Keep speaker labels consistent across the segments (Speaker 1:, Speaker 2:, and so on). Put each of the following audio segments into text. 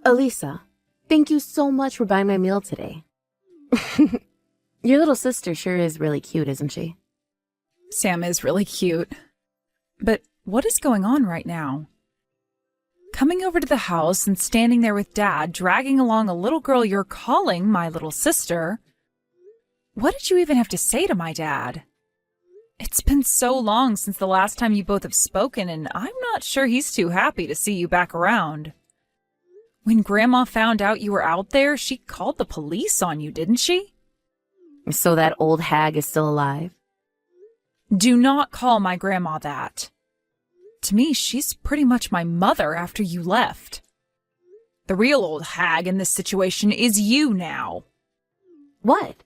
Speaker 1: Elisa, thank you so much for buying my meal today. Your little sister sure is really cute, isn't she?
Speaker 2: Sam is really cute. But what is going on right now? Coming over to the house and standing there with Dad, dragging along a little girl you're calling my little sister. What did you even have to say to my dad? It's been so long since the last time you both have spoken, and I'm not sure he's too happy to see you back around. When Grandma found out you were out there, she called the police on you, didn't she?
Speaker 1: So that old hag is still alive?
Speaker 2: Do not call my grandma that. To me, she's pretty much my mother after you left. The real old hag in this situation is you now.
Speaker 1: What?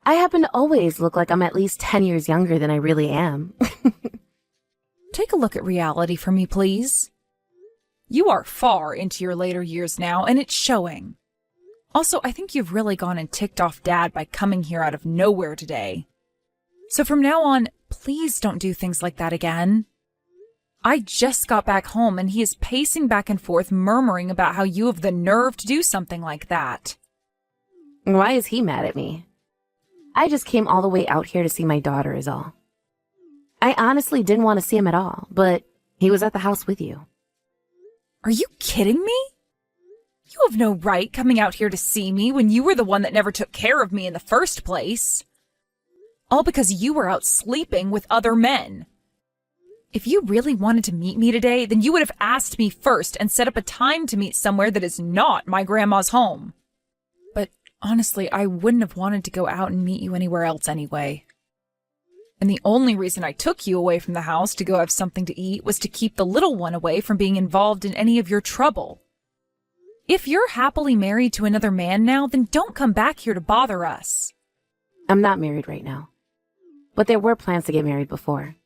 Speaker 1: I happen to always look like I'm at least 10 years younger than I really am.
Speaker 2: Take a look at reality for me, please. You are far into your later years now, and it's showing. Also, I think you've really gone and ticked off Dad by coming here out of nowhere today. So from now on, please don't do things like that again. I just got back home, and he is pacing back and forth, murmuring about how you have the nerve to do something like that.
Speaker 1: Why is he mad at me? I just came all the way out here to see my daughter is all. I honestly didn't want to see him at all, but he was at the house with you.
Speaker 2: Are you kidding me? You have no right coming out here to see me when you were the one that never took care of me in the first place. All because you were out sleeping with other men. If you really wanted to meet me today, then you would have asked me first and set up a time to meet somewhere that is not my grandma's home. But honestly, I wouldn't have wanted to go out and meet you anywhere else anyway. And the only reason I took you away from the house to go have something to eat was to keep the little one away from being involved in any of your trouble. If you're happily married to another man now, then don't come back here to bother us.
Speaker 1: I'm not married right now. But there were plans to get married before.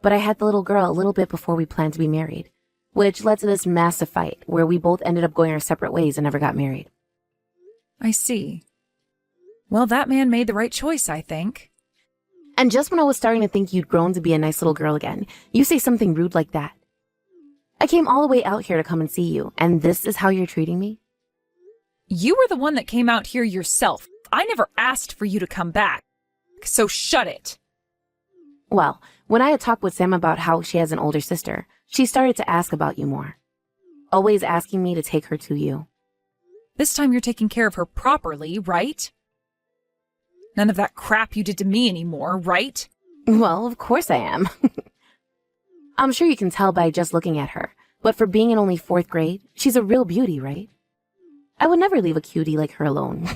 Speaker 1: But I had the little girl a little bit before we planned to be married, which led to this massive fight where we both ended up going our separate ways and never got married.
Speaker 2: I see. Well, that man made the right choice, I think.
Speaker 1: And just when I was starting to think you'd grown to be a nice little girl again, you say something rude like that. I came all the way out here to come and see you, and this is how you're treating me?
Speaker 2: You were the one that came out here yourself. I never asked for you to come back, so shut it.
Speaker 1: Well, when I had talked with Sam about how she has an older sister, she started to ask about you more. Always asking me to take her to you.
Speaker 2: This time you're taking care of her properly, right? None of that crap you did to me anymore, right?
Speaker 1: Well, of course I am. I'm sure you can tell by just looking at her, but for being in only 4th grade, she's a real beauty, right? I would never leave a cutie like her alone.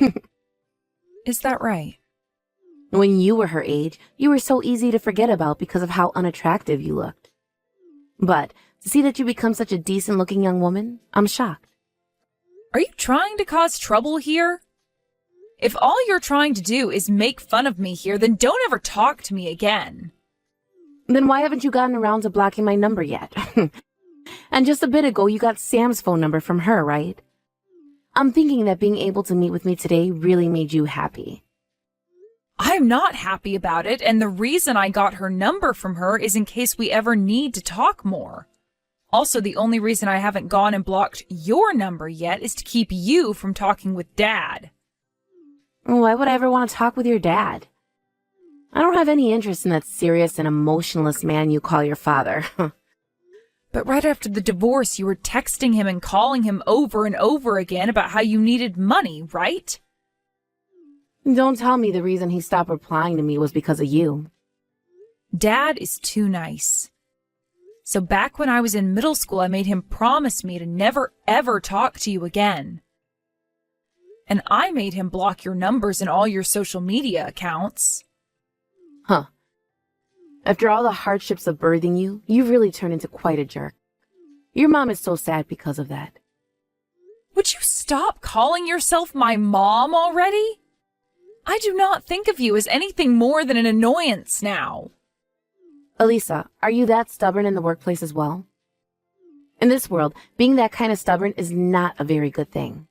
Speaker 2: Is that right?
Speaker 1: When you were her age, you were so easy to forget about because of how unattractive you looked. But to see that you become such a decent-looking young woman, I'm shocked.
Speaker 2: Are you trying to cause trouble here? If all you're trying to do is make fun of me here, then don't ever talk to me again.
Speaker 1: Then why haven't you gotten around to blocking my number yet? And just a bit ago, you got Sam's phone number from her, right? I'm thinking that being able to meet with me today really made you happy.
Speaker 2: I'm not happy about it, and the reason I got her number from her is in case we ever need to talk more. Also, the only reason I haven't gone and blocked your number yet is to keep you from talking with Dad.
Speaker 1: Why would I ever want to talk with your dad? I don't have any interest in that serious and emotionless man you call your father.
Speaker 2: But right after the divorce, you were texting him and calling him over and over again about how you needed money, right?
Speaker 1: Don't tell me the reason he stopped replying to me was because of you.
Speaker 2: Dad is too nice. So back when I was in middle school, I made him promise me to never ever talk to you again. And I made him block your numbers and all your social media accounts.
Speaker 1: Huh. After all the hardships of birthing you, you've really turned into quite a jerk. Your mom is so sad because of that.
Speaker 2: Would you stop calling yourself my mom already? I do not think of you as anything more than an annoyance now.
Speaker 1: Elisa, are you that stubborn in the workplace as well? In this world, being that kind of stubborn is not a very good thing.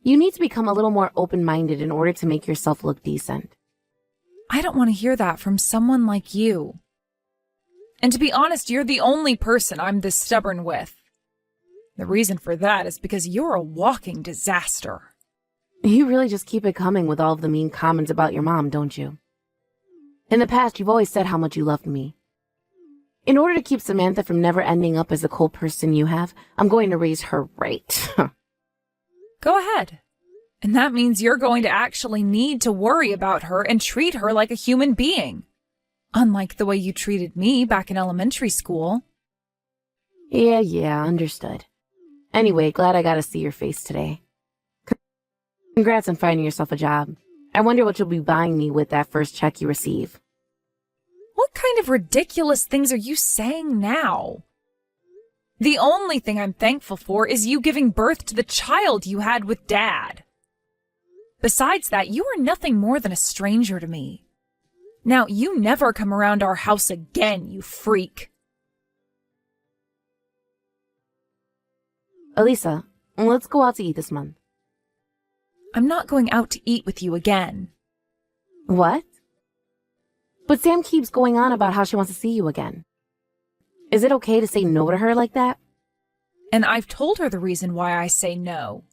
Speaker 1: You need to become a little more open-minded in order to make yourself look decent.
Speaker 2: I don't want to hear that from someone like you. And to be honest, you're the only person I'm this stubborn with. The reason for that is because you're a walking disaster.
Speaker 1: You really just keep it coming with all of the mean comments about your mom, don't you? In the past, you've always said how much you loved me. In order to keep Samantha from never ending up as the cold person you have, I'm going to raise her right.
Speaker 2: Go ahead. And that means you're going to actually need to worry about her and treat her like a human being. Unlike the way you treated me back in elementary school.
Speaker 1: Yeah, understood. Anyway, glad I got to see your face today. Congrats on finding yourself a job. I wonder what you'll be buying me with that first check you receive.
Speaker 2: What kind of ridiculous things are you saying now? The only thing I'm thankful for is you giving birth to the child you had with Dad. Besides that, you are nothing more than a stranger to me. Now, you never come around our house again, you freak.
Speaker 1: Elisa, let's go out to eat this month.
Speaker 2: I'm not going out to eat with you again.
Speaker 1: What? But Sam keeps going on about how she wants to see you again. Is it okay to say no to her like that?
Speaker 2: And I've told her the reason why I say no.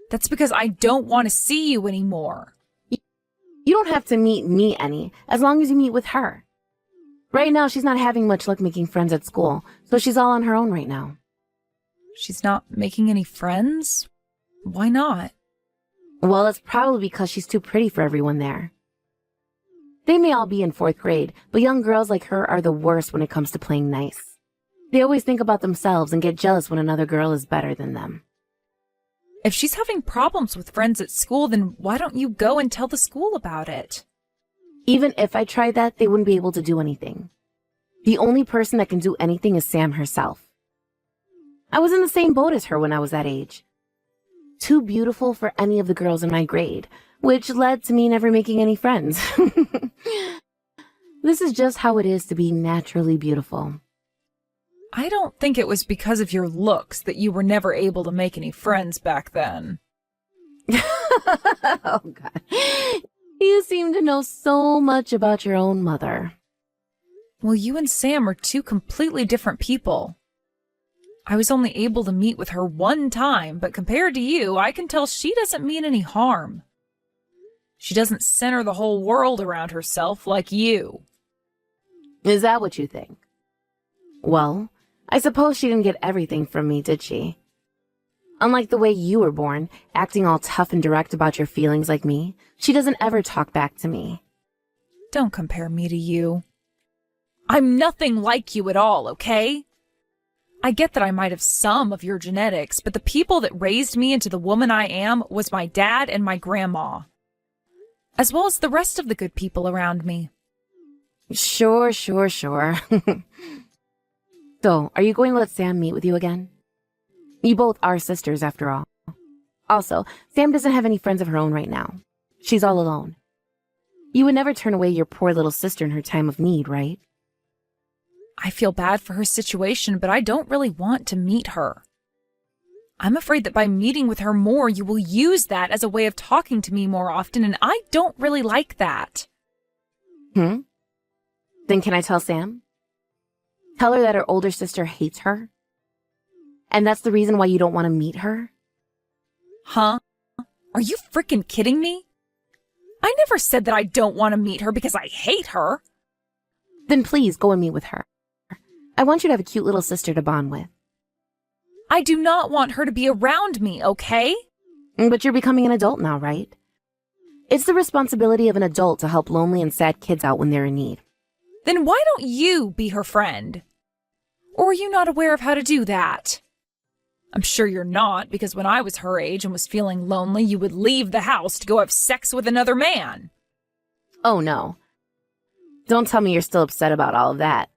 Speaker 2: That's because I don't want to see you anymore.
Speaker 1: You don't have to meet me any, as long as you meet with her. Right now, she's not having much luck making friends at school, so she's all on her own right now.
Speaker 2: She's not making any friends? Why not?
Speaker 1: Well, it's probably because she's too pretty for everyone there. They may all be in 4th grade, but young girls like her are the worst when it comes to playing nice. They always think about themselves and get jealous when another girl is better than them.
Speaker 2: If she's having problems with friends at school, then why don't you go and tell the school about it?
Speaker 1: Even if I tried that, they wouldn't be able to do anything. The only person that can do anything is Sam herself. I was in the same boat as her when I was that age. Too beautiful for any of the girls in my grade, which led to me never making any friends. This is just how it is to be naturally beautiful.
Speaker 2: I don't think it was because of your looks that you were never able to make any friends back then.
Speaker 1: Oh, God. You seem to know so much about your own mother.
Speaker 2: Well, you and Sam are two completely different people. I was only able to meet with her one time, but compared to you, I can tell she doesn't mean any harm. She doesn't center the whole world around herself like you.
Speaker 1: Is that what you think? Well, I suppose she didn't get everything from me, did she? Unlike the way you were born, acting all tough and direct about your feelings like me, she doesn't ever talk back to me.
Speaker 2: Don't compare me to you. I'm nothing like you at all, okay? I get that I might have some of your genetics, but the people that raised me into the woman I am was my dad and my grandma, as well as the rest of the good people around me.
Speaker 1: Sure. So, are you going to let Sam meet with you again? You both are sisters, after all. Also, Sam doesn't have any friends of her own right now. She's all alone. You would never turn away your poor little sister in her time of need, right?
Speaker 2: I feel bad for her situation, but I don't really want to meet her. I'm afraid that by meeting with her more, you will use that as a way of talking to me more often, and I don't really like that.
Speaker 1: Then can I tell Sam? Tell her that her older sister hates her? And that's the reason why you don't want to meet her?
Speaker 2: Huh? Are you frickin' kidding me? I never said that I don't want to meet her because I hate her.
Speaker 1: Then please go and meet with her. I want you to have a cute little sister to bond with.
Speaker 2: I do not want her to be around me, okay?
Speaker 1: But you're becoming an adult now, right? It's the responsibility of an adult to help lonely and sad kids out when they're in need.
Speaker 2: Then why don't you be her friend? Or are you not aware of how to do that? I'm sure you're not, because when I was her age and was feeling lonely, you would leave the house to go have sex with another man.
Speaker 1: Oh, no. Don't tell me you're still upset about all of that.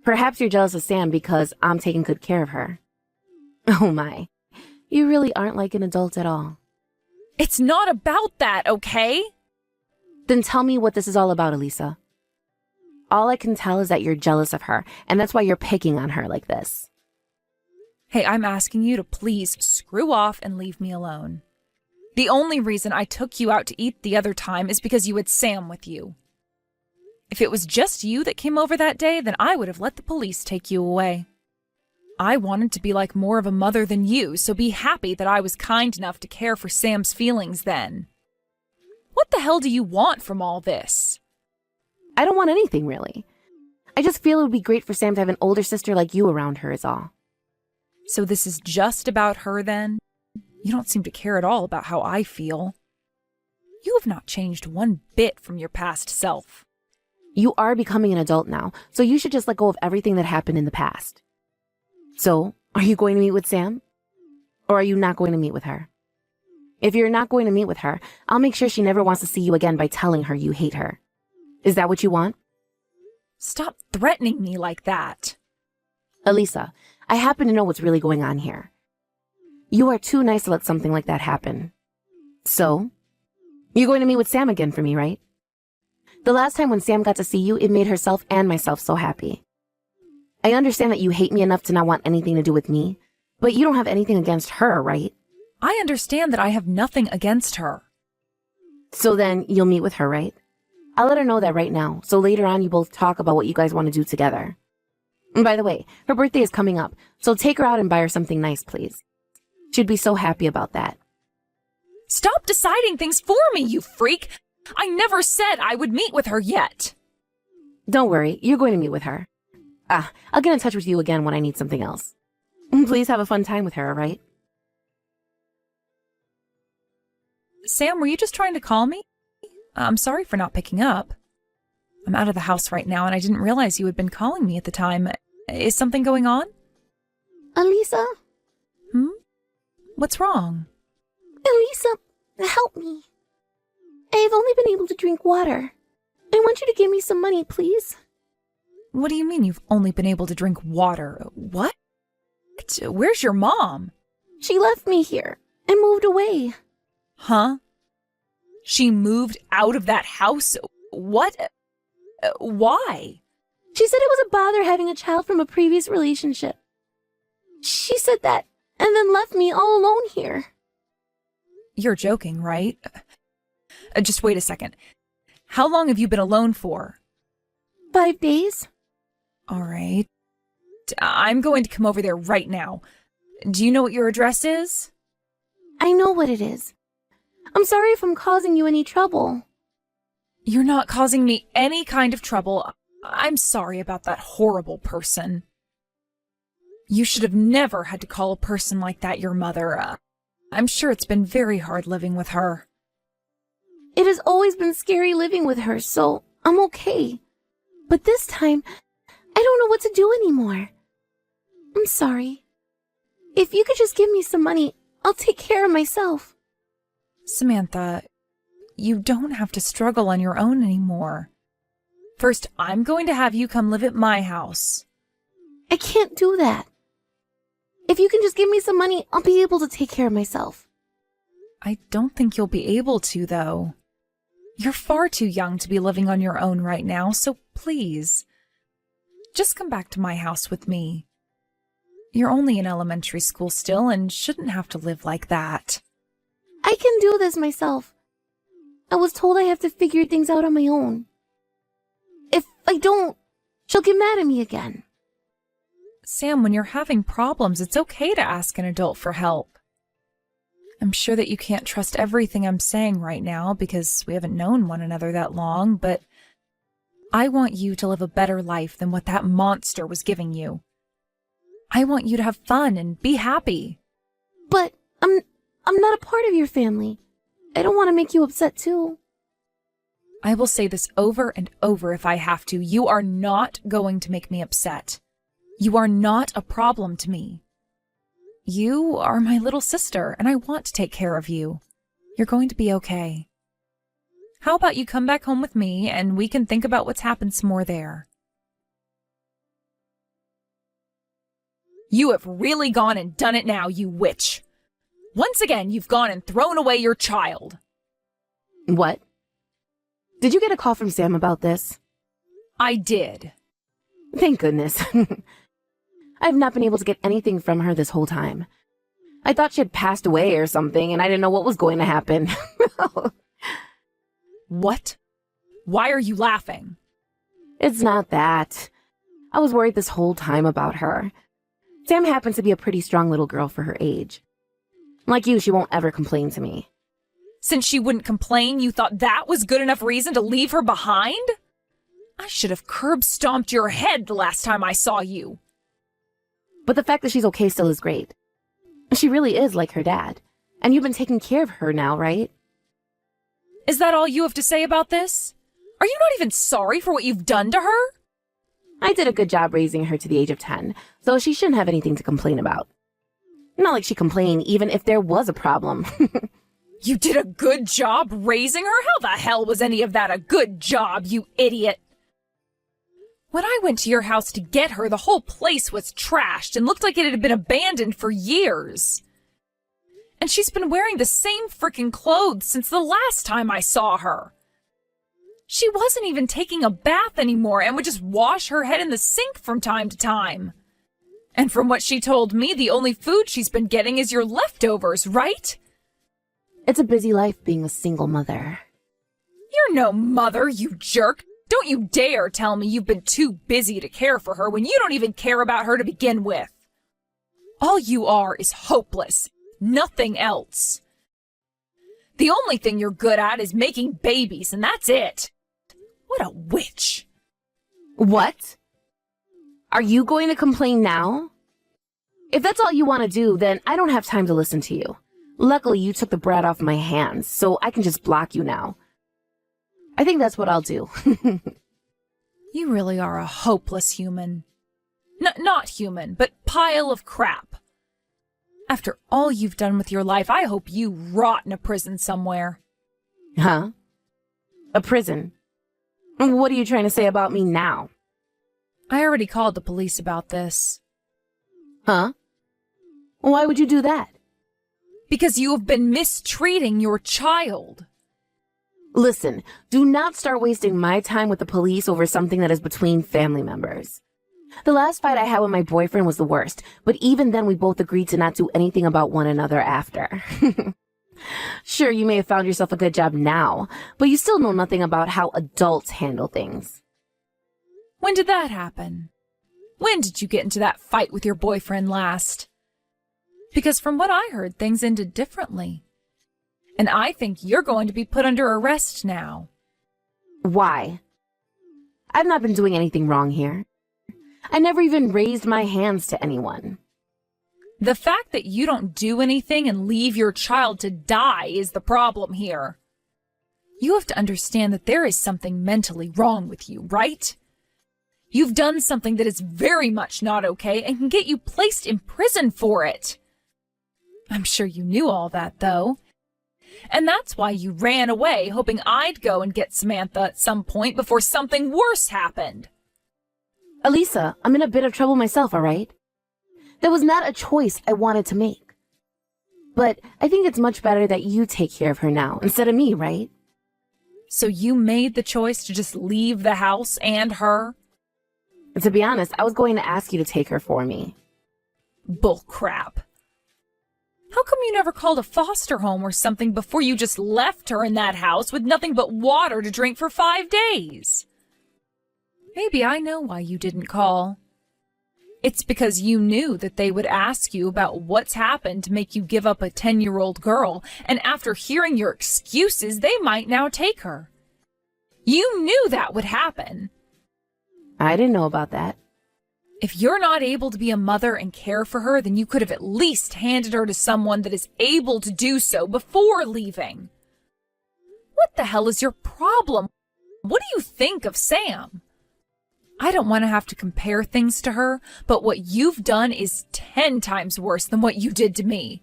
Speaker 1: Perhaps you're jealous of Sam because I'm taking good care of her. Oh my, you really aren't like an adult at all.
Speaker 2: It's not about that, okay?
Speaker 1: Then tell me what this is all about, Elisa. All I can tell is that you're jealous of her, and that's why you're picking on her like this.
Speaker 2: Hey, I'm asking you to please screw off and leave me alone. The only reason I took you out to eat the other time is because you had Sam with you. If it was just you that came over that day, then I would have let the police take you away. I wanted to be like more of a mother than you, so be happy that I was kind enough to care for Sam's feelings then. What the hell do you want from all this?
Speaker 1: I don't want anything, really. I just feel it would be great for Sam to have an older sister like you around her is all.
Speaker 2: So this is just about her then? You don't seem to care at all about how I feel. You have not changed one bit from your past self.
Speaker 1: You are becoming an adult now, so you should just let go of everything that happened in the past. So, are you going to meet with Sam? Or are you not going to meet with her? If you're not going to meet with her, I'll make sure she never wants to see you again by telling her you hate her. Is that what you want?
Speaker 2: Stop threatening me like that.
Speaker 1: Elisa, I happen to know what's really going on here. You are too nice to let something like that happen. So, you're going to meet with Sam again for me, right? The last time when Sam got to see you, it made herself and myself so happy. I understand that you hate me enough to not want anything to do with me, but you don't have anything against her, right?
Speaker 2: I understand that I have nothing against her.
Speaker 1: So then, you'll meet with her, right? I'll let her know that right now, so later on you both talk about what you guys want to do together. And by the way, her birthday is coming up, so take her out and buy her something nice, please. She'd be so happy about that.
Speaker 2: Stop deciding things for me, you freak! I never said I would meet with her yet.
Speaker 1: Don't worry, you're going to meet with her. I'll get in touch with you again when I need something else. Please have a fun time with her, all right?
Speaker 2: Sam, were you just trying to call me? I'm sorry for not picking up. I'm out of the house right now and I didn't realize you had been calling me at the time. Is something going on?
Speaker 1: Elisa?
Speaker 2: What's wrong?
Speaker 1: Elisa, help me. I've only been able to drink water. I want you to give me some money, please.
Speaker 2: What do you mean you've only been able to drink water? What? Where's your mom?
Speaker 1: She left me here and moved away.
Speaker 2: Huh? She moved out of that house? What? Why?
Speaker 1: She said it was a bother having a child from a previous relationship. She said that and then left me all alone here.
Speaker 2: You're joking, right? Just wait a second. How long have you been alone for?
Speaker 1: 5 days.
Speaker 2: All right. I'm going to come over there right now. Do you know what your address is?
Speaker 1: I know what it is. I'm sorry if I'm causing you any trouble.
Speaker 2: You're not causing me any kind of trouble. I'm sorry about that horrible person. You should have never had to call a person like that your mother. I'm sure it's been very hard living with her.
Speaker 1: It has always been scary living with her, so I'm okay. But this time, I don't know what to do anymore. I'm sorry. If you could just give me some money, I'll take care of myself.
Speaker 2: Samantha, you don't have to struggle on your own anymore. First, I'm going to have you come live at my house.
Speaker 1: I can't do that. If you can just give me some money, I'll be able to take care of myself.
Speaker 2: I don't think you'll be able to, though. You're far too young to be living on your own right now, so please, just come back to my house with me. You're only in elementary school still and shouldn't have to live like that.
Speaker 1: I can do this myself. I was told I have to figure things out on my own. If I don't, she'll get mad at me again.
Speaker 2: Sam, when you're having problems, it's okay to ask an adult for help. I'm sure that you can't trust everything I'm saying right now because we haven't known one another that long, but I want you to live a better life than what that monster was giving you. I want you to have fun and be happy.
Speaker 1: But I'm not a part of your family. I don't want to make you upset too.
Speaker 2: I will say this over and over if I have to. You are not going to make me upset. You are not a problem to me. You are my little sister, and I want to take care of you. You're going to be okay. How about you come back home with me, and we can think about what's happened some more there. You have really gone and done it now, you witch. Once again, you've gone and thrown away your child.
Speaker 1: What? Did you get a call from Sam about this?
Speaker 2: I did.
Speaker 1: Thank goodness. I've not been able to get anything from her this whole time. I thought she had passed away or something, and I didn't know what was going to happen.
Speaker 2: What? Why are you laughing?
Speaker 1: It's not that. I was worried this whole time about her. Sam happens to be a pretty strong little girl for her age. Like you, she won't ever complain to me.
Speaker 2: Since she wouldn't complain, you thought that was good enough reason to leave her behind? I should have curb-stomped your head the last time I saw you.
Speaker 1: But the fact that she's okay still is great. She really is like her dad. And you've been taking care of her now, right?
Speaker 2: Is that all you have to say about this? Are you not even sorry for what you've done to her?
Speaker 1: I did a good job raising her to the age of 10, so she shouldn't have anything to complain about. Not like she complained even if there was a problem.
Speaker 2: You did a good job raising her? How the hell was any of that a good job, you idiot? When I went to your house to get her, the whole place was trashed and looked like it had been abandoned for years. And she's been wearing the same frickin' clothes since the last time I saw her. She wasn't even taking a bath anymore and would just wash her head in the sink from time to time. And from what she told me, the only food she's been getting is your leftovers, right?
Speaker 1: It's a busy life being a single mother.
Speaker 2: You're no mother, you jerk. Don't you dare tell me you've been too busy to care for her when you don't even care about her to begin with. All you are is hopeless. Nothing else. The only thing you're good at is making babies, and that's it. What a witch.
Speaker 1: What? Are you going to complain now? If that's all you want to do, then I don't have time to listen to you. Luckily, you took the brat off my hands, so I can just block you now. I think that's what I'll do.
Speaker 2: You really are a hopeless human. Not human, but pile of crap. After all you've done with your life, I hope you rot in a prison somewhere.
Speaker 1: Huh? A prison? What are you trying to say about me now?
Speaker 2: I already called the police about this.
Speaker 1: Huh? Why would you do that?
Speaker 2: Because you have been mistreating your child.
Speaker 1: Listen, do not start wasting my time with the police over something that is between family members. The last fight I had with my boyfriend was the worst, but even then we both agreed to not do anything about one another after. Sure, you may have found yourself a good job now, but you still know nothing about how adults handle things.
Speaker 2: When did that happen? When did you get into that fight with your boyfriend last? Because from what I heard, things ended differently. And I think you're going to be put under arrest now.
Speaker 1: Why? I've not been doing anything wrong here. I never even raised my hands to anyone.
Speaker 2: The fact that you don't do anything and leave your child to die is the problem here. You have to understand that there is something mentally wrong with you, right? You've done something that is very much not okay and can get you placed in prison for it. I'm sure you knew all that, though. And that's why you ran away, hoping I'd go and get Samantha at some point before something worse happened.
Speaker 1: Elisa, I'm in a bit of trouble myself, all right? That was not a choice I wanted to make. But I think it's much better that you take care of her now, instead of me, right?
Speaker 2: So you made the choice to just leave the house and her?
Speaker 1: To be honest, I was going to ask you to take her for me.
Speaker 2: Bullcrap. How come you never called a foster home or something before you just left her in that house with nothing but water to drink for 5 days? Maybe I know why you didn't call. It's because you knew that they would ask you about what's happened to make you give up a 10-year-old girl, and after hearing your excuses, they might now take her. You knew that would happen.
Speaker 1: I didn't know about that.
Speaker 2: If you're not able to be a mother and care for her, then you could have at least handed her to someone that is able to do so before leaving. What the hell is your problem? What do you think of Sam? I don't want to have to compare things to her, but what you've done is 10 times worse than what you did to me.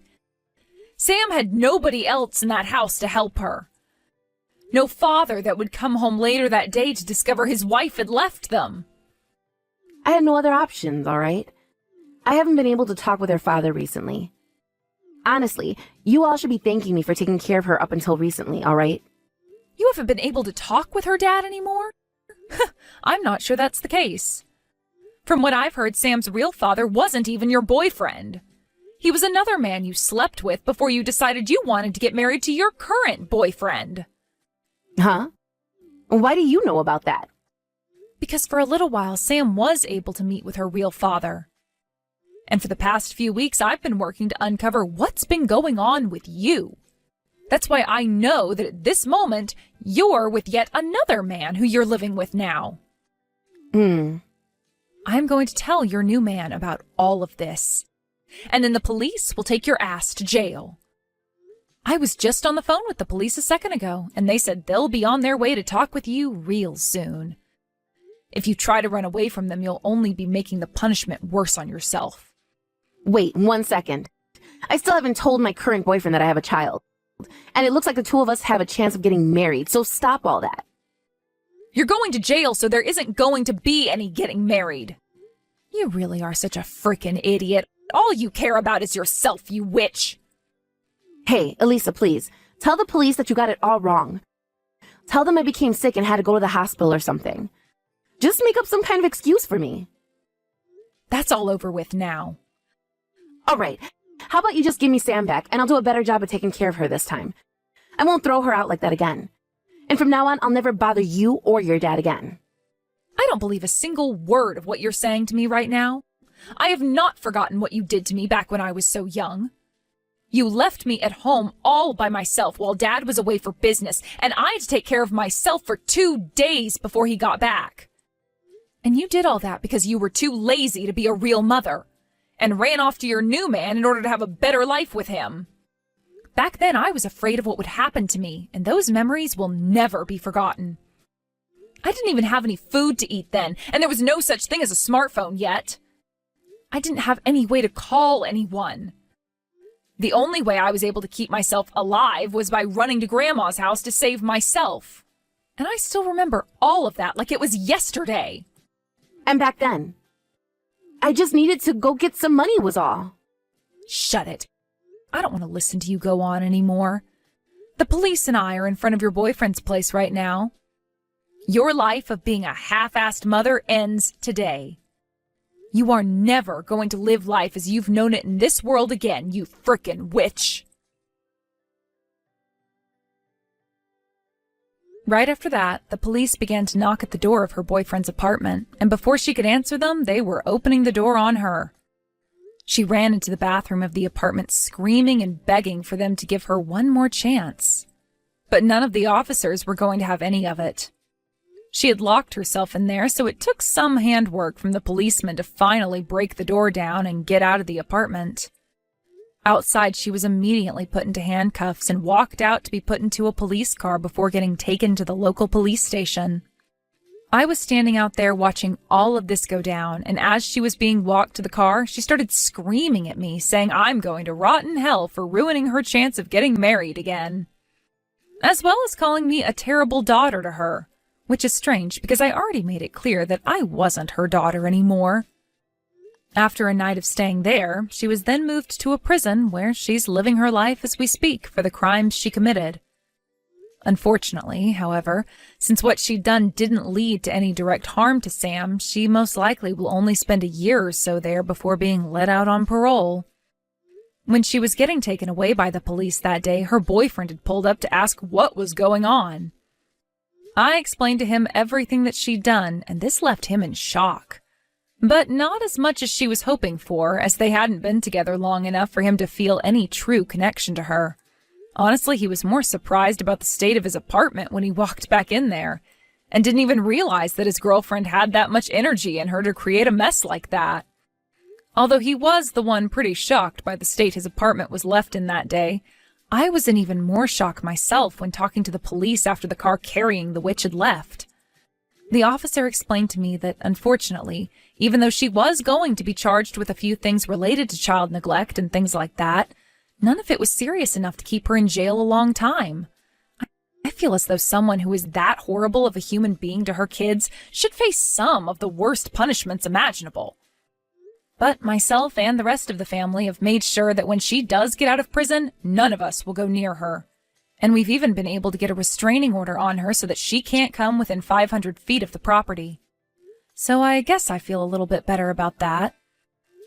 Speaker 2: Sam had nobody else in that house to help her. No father that would come home later that day to discover his wife had left them.
Speaker 1: I had no other options, all right? I haven't been able to talk with her father recently. Honestly, you all should be thanking me for taking care of her up until recently, all right?
Speaker 2: You haven't been able to talk with her dad anymore? I'm not sure that's the case. From what I've heard, Sam's real father wasn't even your boyfriend. He was another man you slept with before you decided you wanted to get married to your current boyfriend.
Speaker 1: Huh? Why do you know about that?
Speaker 2: Because for a little while, Sam was able to meet with her real father. And for the past few weeks, I've been working to uncover what's been going on with you. That's why I know that at this moment, you're with yet another man who you're living with now. I'm going to tell your new man about all of this. And then the police will take your ass to jail. I was just on the phone with the police a second ago, and they said they'll be on their way to talk with you real soon. If you try to run away from them, you'll only be making the punishment worse on yourself.
Speaker 1: Wait 1 second. I still haven't told my current boyfriend that I have a child. And it looks like the two of us have a chance of getting married, so stop all that.
Speaker 2: You're going to jail, so there isn't going to be any getting married. You really are such a frickin' idiot. All you care about is yourself, you witch.
Speaker 1: Hey, Elisa, please. Tell the police that you got it all wrong. Tell them I became sick and had to go to the hospital or something. Just make up some kind of excuse for me.
Speaker 2: That's all over with now.
Speaker 1: All right. How about you just give me Sam back, and I'll do a better job of taking care of her this time. I won't throw her out like that again. And from now on, I'll never bother you or your dad again.
Speaker 2: I don't believe a single word of what you're saying to me right now. I have not forgotten what you did to me back when I was so young. You left me at home all by myself while Dad was away for business, and I had to take care of myself for 2 days before he got back. And you did all that because you were too lazy to be a real mother, and ran off to your new man in order to have a better life with him. Back then, I was afraid of what would happen to me, and those memories will never be forgotten. I didn't even have any food to eat then, and there was no such thing as a smartphone yet. I didn't have any way to call anyone. The only way I was able to keep myself alive was by running to Grandma's house to save myself. And I still remember all of that like it was yesterday.
Speaker 1: And back then, I just needed to go get some money was all.
Speaker 2: Shut it. I don't want to listen to you go on anymore. The police and I are in front of your boyfriend's place right now. Your life of being a half-assed mother ends today. You are never going to live life as you've known it in this world again, you frickin' witch. Right after that, the police began to knock at the door of her boyfriend's apartment, and before she could answer them, they were opening the door on her. She ran into the bathroom of the apartment screaming and begging for them to give her one more chance. But none of the officers were going to have any of it. She had locked herself in there, so it took some handwork from the policeman to finally break the door down and get out of the apartment. Outside, she was immediately put into handcuffs and walked out to be put into a police car before getting taken to the local police station. I was standing out there watching all of this go down, and as she was being walked to the car, she started screaming at me, saying I'm going to rot in hell for ruining her chance of getting married again. As well as calling me a terrible daughter to her, which is strange because I already made it clear that I wasn't her daughter anymore. After a night of staying there, she was then moved to a prison where she's living her life as we speak for the crimes she committed. Unfortunately, however, since what she'd done didn't lead to any direct harm to Sam, she most likely will only spend a year or so there before being let out on parole. When she was getting taken away by the police that day, her boyfriend had pulled up to ask what was going on. I explained to him everything that she'd done, and this left him in shock. But not as much as she was hoping for, as they hadn't been together long enough for him to feel any true connection to her. Honestly, he was more surprised about the state of his apartment when he walked back in there, and didn't even realize that his girlfriend had that much energy in her to create a mess like that. Although he was the one pretty shocked by the state his apartment was left in that day, I was in even more shock myself when talking to the police after the car carrying the witch had left. The officer explained to me that, unfortunately, even though she was going to be charged with a few things related to child neglect and things like that, none of it was serious enough to keep her in jail a long time. I feel as though someone who is that horrible of a human being to her kids should face some of the worst punishments imaginable. But myself and the rest of the family have made sure that when she does get out of prison, none of us will go near her. And we've even been able to get a restraining order on her so that she can't come within 500 feet of the property. So I guess I feel a little bit better about that.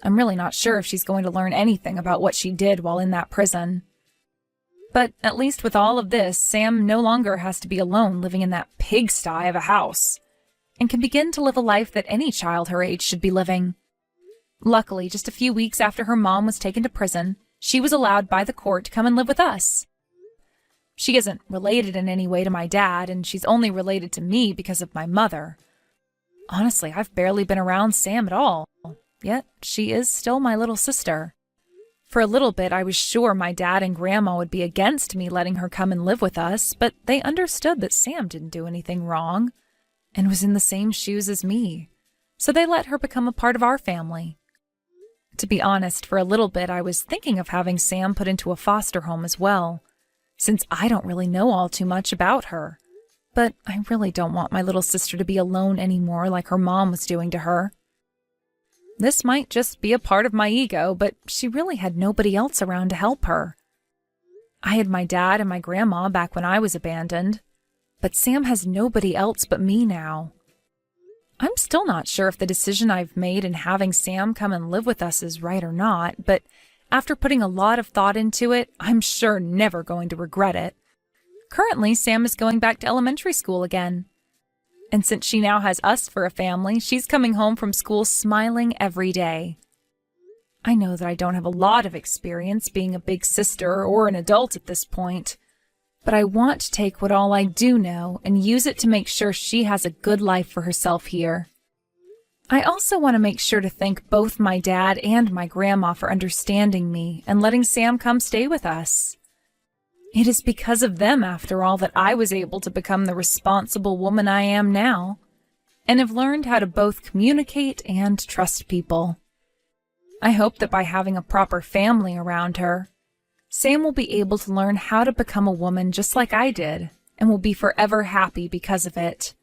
Speaker 2: I'm really not sure if she's going to learn anything about what she did while in that prison. But at least with all of this, Sam no longer has to be alone living in that pigsty of a house, and can begin to live a life that any child her age should be living. Luckily, just a few weeks after her mom was taken to prison, she was allowed by the court to come and live with us. She isn't related in any way to my dad, and she's only related to me because of my mother. Honestly, I've barely been around Sam at all, yet she is still my little sister. For a little bit, I was sure my dad and Grandma would be against me letting her come and live with us, but they understood that Sam didn't do anything wrong and was in the same shoes as me, so they let her become a part of our family. To be honest, for a little bit, I was thinking of having Sam put into a foster home as well, since I don't really know all too much about her. But I really don't want my little sister to be alone anymore like her mom was doing to her. This might just be a part of my ego, but she really had nobody else around to help her. I had my dad and my grandma back when I was abandoned, but Sam has nobody else but me now. I'm still not sure if the decision I've made in having Sam come and live with us is right or not, but after putting a lot of thought into it, I'm sure never going to regret it. Currently, Sam is going back to elementary school again. And since she now has us for a family, she's coming home from school smiling every day. I know that I don't have a lot of experience being a big sister or an adult at this point, but I want to take what all I do know and use it to make sure she has a good life for herself here. I also want to make sure to thank both my dad and my grandma for understanding me and letting Sam come stay with us. It is because of them, after all, that I was able to become the responsible woman I am now, and have learned how to both communicate and trust people. I hope that by having a proper family around her, Sam will be able to learn how to become a woman just like I did, and will be forever happy because of it.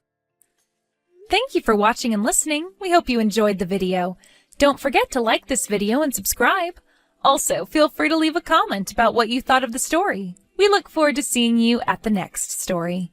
Speaker 2: Thank you for watching and listening. We hope you enjoyed the video. Don't forget to like this video and subscribe. Also, feel free to leave a comment about what you thought of the story. We look forward to seeing you at the next story.